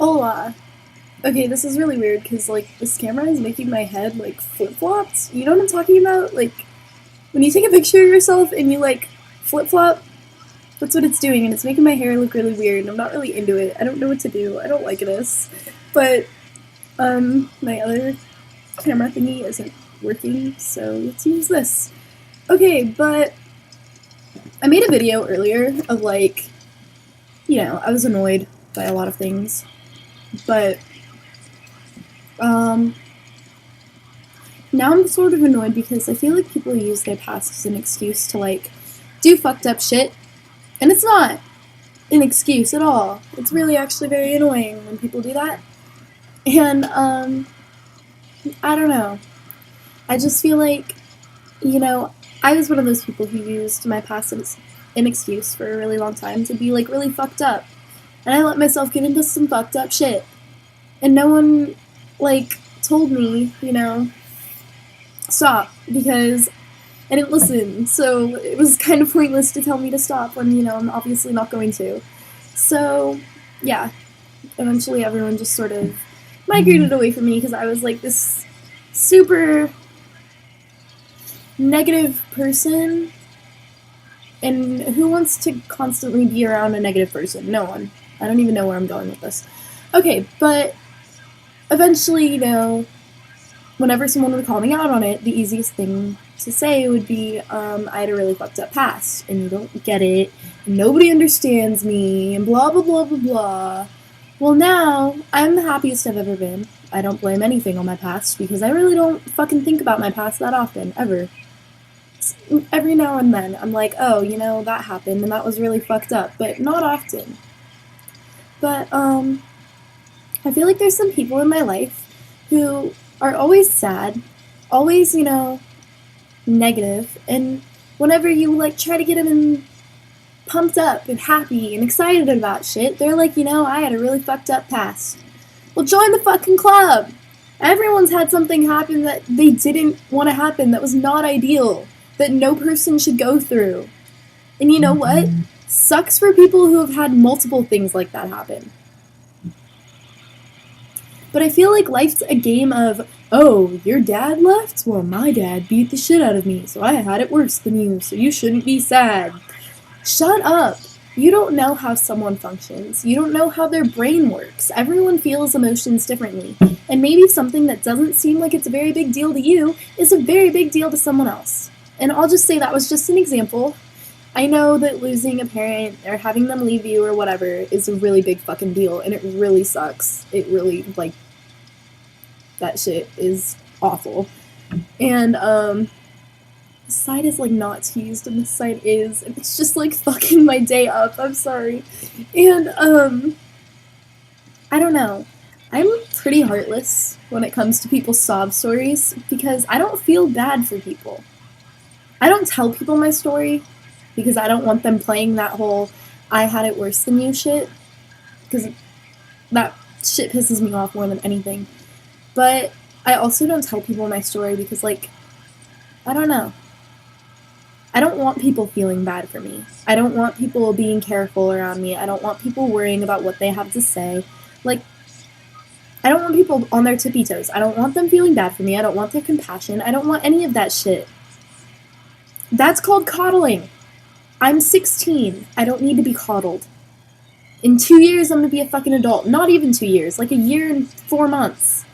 Hola. Okay, this is really weird because, like, this camera is making my head, like, flip-flopped. You know what I'm talking about? Like, when you take a picture of yourself and you, like, flip-flop, that's what it's doing, and it's making my hair look really weird, and I'm not really into it. I don't know what to do. I don't like this. But, my other camera thingy isn't working, so let's use this. Okay, but I made a video earlier of, like, I was annoyed by a lot of things, but Um, now I'm sort of annoyed because I feel like people use their past as an excuse to, like, do fucked up shit. And it's not an excuse at all. It's really actually very annoying when people do that. And, I don't know. I just feel like, I was one of those people who used my past as an excuse for a really long time to be, like, really fucked up. And I let myself get into some fucked up shit. And no one, like, told me, stop, because I didn't listen, so it was kind of pointless to tell me to stop when, I'm obviously not going to. So, yeah, eventually everyone just sort of migrated away from me because I was, like, this super negative person, and who wants to constantly be around a negative person? No one. I don't even know where I'm going with this. Okay, but eventually, whenever someone would call me out on it, the easiest thing to say would be, I had a really fucked up past, and you don't get it, and nobody understands me, and blah blah blah blah blah. Well, now, I'm the happiest I've ever been. I don't blame anything on my past, because I really don't fucking think about my past that often, ever. Every now and then, I'm like, oh, that happened, and that was really fucked up, but not often. But, I feel like there's some people in my life who are always sad, always, negative, and whenever you, like, try to get them pumped up and happy and excited about shit, they're like, I had a really fucked up past. Well, join the fucking club! Everyone's had something happen that they didn't want to happen, that was not ideal, that no person should go through. And you know what? Sucks for people who have had multiple things like that happen. But I feel like life's a game of, oh, your dad left? Well, my dad beat the shit out of me, so I had it worse than you, so you shouldn't be sad. Shut up! You don't know how someone functions. You don't know how their brain works. Everyone feels emotions differently. And maybe something that doesn't seem like it's a very big deal to you is a very big deal to someone else. And I'll just say that was just an example. I know that losing a parent or having them leave you or whatever is a really big fucking deal, and it really sucks. It really, like, that shit is awful. And, this side is, like, not teased, and this side is, and it's just, like, fucking my day up. I'm sorry. And, I don't know. I'm pretty heartless when it comes to people's sob stories, because I don't feel bad for people. I don't tell people my story, because I don't want them playing that whole I had it worse than you shit, because that shit pisses me off more than anything. But I also don't tell people my story because, like, I don't know. I don't want people feeling bad for me. I don't want people being careful around me. I don't want people worrying about what they have to say. Like, I don't want people on their tippy toes. I don't want them feeling bad for me. I don't want their compassion. I don't want any of that shit. That's called coddling. I'm 16. I don't need to be coddled. In 2 years, I'm gonna be a fucking adult. Not even 2 years. Like a year and 4 months.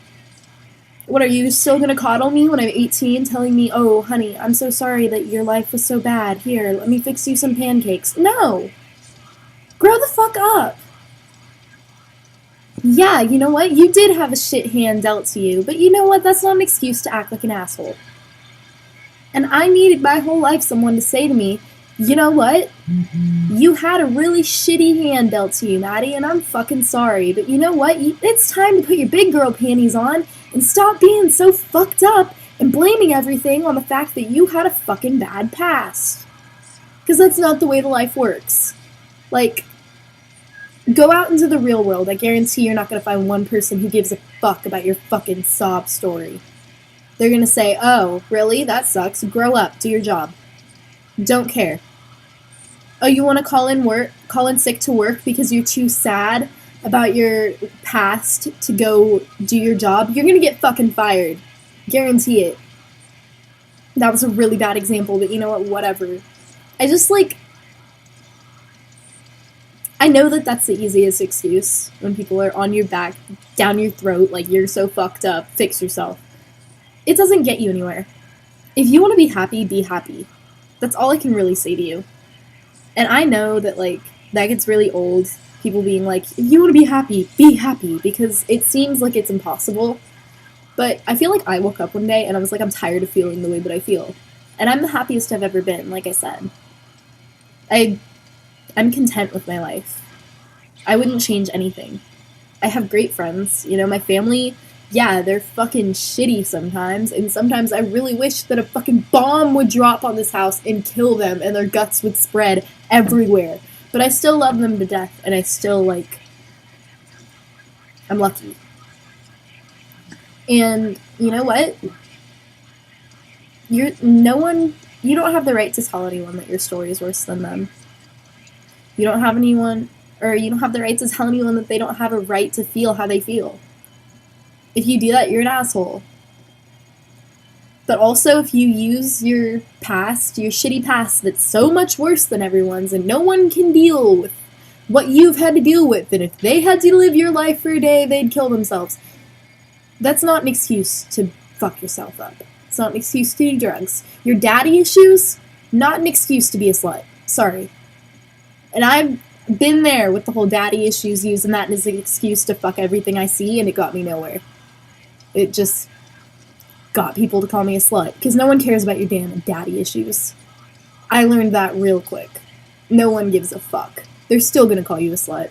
What, are you still gonna coddle me when I'm 18, telling me, oh, honey, I'm so sorry that your life was so bad. Here, let me fix you some pancakes. No! Grow the fuck up! Yeah, you know what? You did have a shit hand dealt to you, but you know what? That's not an excuse to act like an asshole. And I needed my whole life someone to say to me, you know what? You had a really shitty hand dealt to you, Maddie, and I'm fucking sorry, but you know what? It's time to put your big girl panties on and stop being so fucked up and blaming everything on the fact that you had a fucking bad past. Because that's not the way the life works. Like, go out into the real world. I guarantee you're not gonna find one person who gives a fuck about your fucking sob story. They're gonna say, oh, really? That sucks. Grow up. Do your job. Don't care. Oh, you want to call in sick to work because you're too sad about your past to go do your job, you're gonna get fucking fired. Guarantee it. That was a really bad example, but you know what? Whatever. I just, like, I know that that's the easiest excuse when people are on your back, down your throat, like, you're so fucked up, fix yourself. It doesn't get you anywhere. If you want to be happy, be happy. That's all I can really say to you. And I know that, like, that gets really old, people being like, if you want to be happy, because it seems like it's impossible. But I feel like I woke up one day and I was like, I'm tired of feeling the way that I feel. And I'm the happiest I've ever been, like I said. I'm content with my life. I wouldn't change anything. I have great friends. You know, my family, yeah, they're fucking shitty sometimes, and sometimes I really wish that a fucking bomb would drop on this house and kill them and their guts would spread everywhere. But I still love them to death, and I still, like, I'm lucky. And you know what? You don't have the right to tell anyone that your story is worse than them. You don't have the right to tell anyone that they don't have a right to feel how they feel. If you do that, you're an asshole. But also, if you use your past, your shitty past that's so much worse than everyone's, and no one can deal with what you've had to deal with, and if they had to live your life for a day, they'd kill themselves. That's not an excuse to fuck yourself up. It's not an excuse to do drugs. Your daddy issues, not an excuse to be a slut. Sorry. And I've been there with the whole daddy issues, using that as an excuse to fuck everything I see, and it got me nowhere. It just got people to call me a slut, because no one cares about your damn daddy issues. I learned that real quick. No one gives a fuck. They're still gonna call you a slut.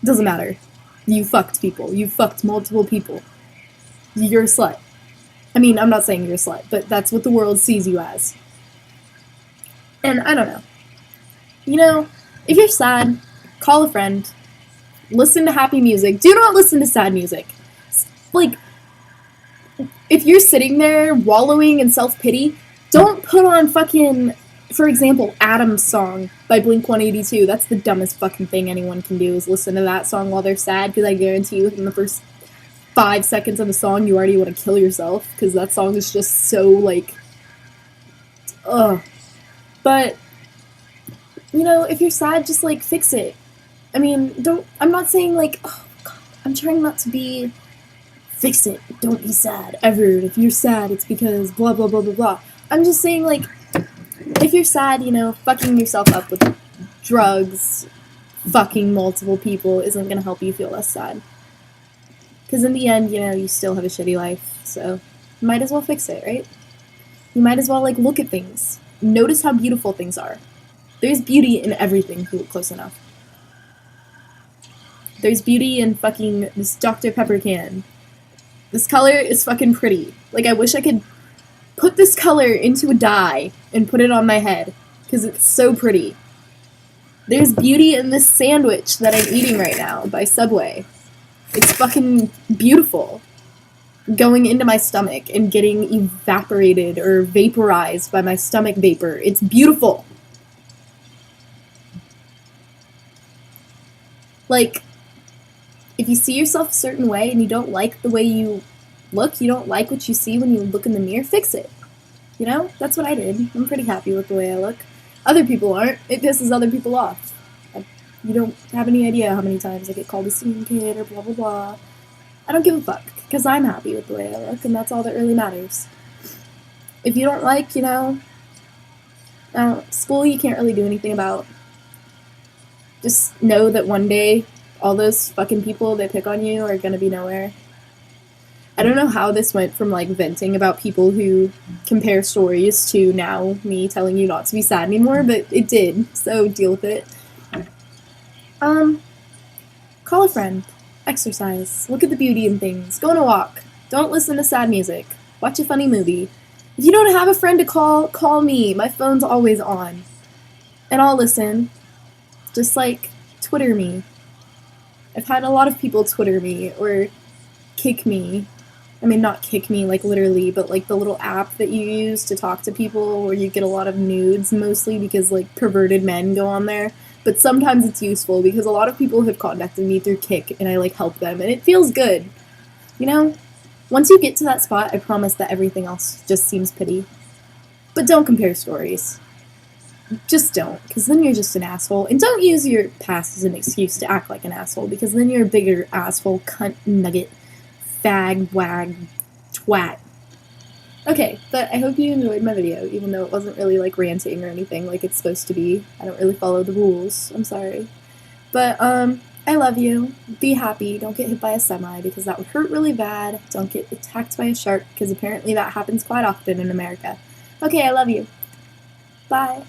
Doesn't matter. You fucked people. You fucked multiple people. You're a slut. I mean, I'm not saying you're a slut, but that's what the world sees you as. And I don't know. You know, if you're sad, call a friend. Listen to happy music. Do not listen to sad music. Like, if you're sitting there wallowing in self-pity, don't put on fucking, for example, Adam's song by Blink-182. That's the dumbest fucking thing anyone can do, is listen to that song while they're sad, because I guarantee you within the first 5 seconds of the song you already want to kill yourself, because that song is just so, like, ugh. But, you know, if you're sad, just, like, fix it. I mean, I'm not saying, like, oh, God, I'm trying not to be, fix it, don't be sad, ever. If you're sad, it's because blah, blah, blah, blah, blah. I'm just saying, like, if you're sad, you know, fucking yourself up with drugs, fucking multiple people isn't gonna help you feel less sad. Because in the end, you know, you still have a shitty life, so you might as well fix it, right? You might as well, like, look at things. Notice how beautiful things are. There's beauty in everything if you look close enough. There's beauty in fucking this Dr. Pepper can. This color is fucking pretty. Like, I wish I could put this color into a dye and put it on my head, because it's so pretty. There's beauty in this sandwich that I'm eating right now by Subway. It's fucking beautiful. Going into my stomach and getting evaporated or vaporized by my stomach vapor. It's beautiful. Like, if you see yourself a certain way and you don't like the way you look, you don't like what you see when you look in the mirror, fix it. You know? That's what I did. I'm pretty happy with the way I look. Other people aren't. It pisses other people off. You don't have any idea how many times I get called a scene kid or blah blah blah. I don't give a fuck, because I'm happy with the way I look, and that's all that really matters. If you don't like, you know, school you can't really do anything about. Just know that one day, all those fucking people that pick on you are gonna be nowhere. I don't know how this went from, like, venting about people who compare stories to now me telling you not to be sad anymore, but it did, so deal with it. Call a friend. Exercise. Look at the beauty in things. Go on a walk. Don't listen to sad music. Watch a funny movie. If you don't have a friend to call me. My phone's always on. And I'll listen. Just, like, Twitter me. I've had a lot of people Twitter me, or kick me. I mean, not kick me, like, literally, but, like, the little app that you use to talk to people where you get a lot of nudes, mostly because, like, perverted men go on there. but sometimes it's useful because a lot of people have contacted me through Kik and I like help them and it feels good. You know? Once you get to that spot, I promise that everything else just seems pity. But don't compare stories. Just don't, because then you're just an asshole. And don't use your past as an excuse to act like an asshole, because then you're a bigger asshole, cunt, nugget, fag, wag, twat. Okay, but I hope you enjoyed my video, even though it wasn't really like ranting or anything like it's supposed to be. I don't really follow the rules. I'm sorry. But, I love you. Be happy. Don't get hit by a semi, because that would hurt really bad. Don't get attacked by a shark, because apparently that happens quite often in America. Okay, I love you. Bye.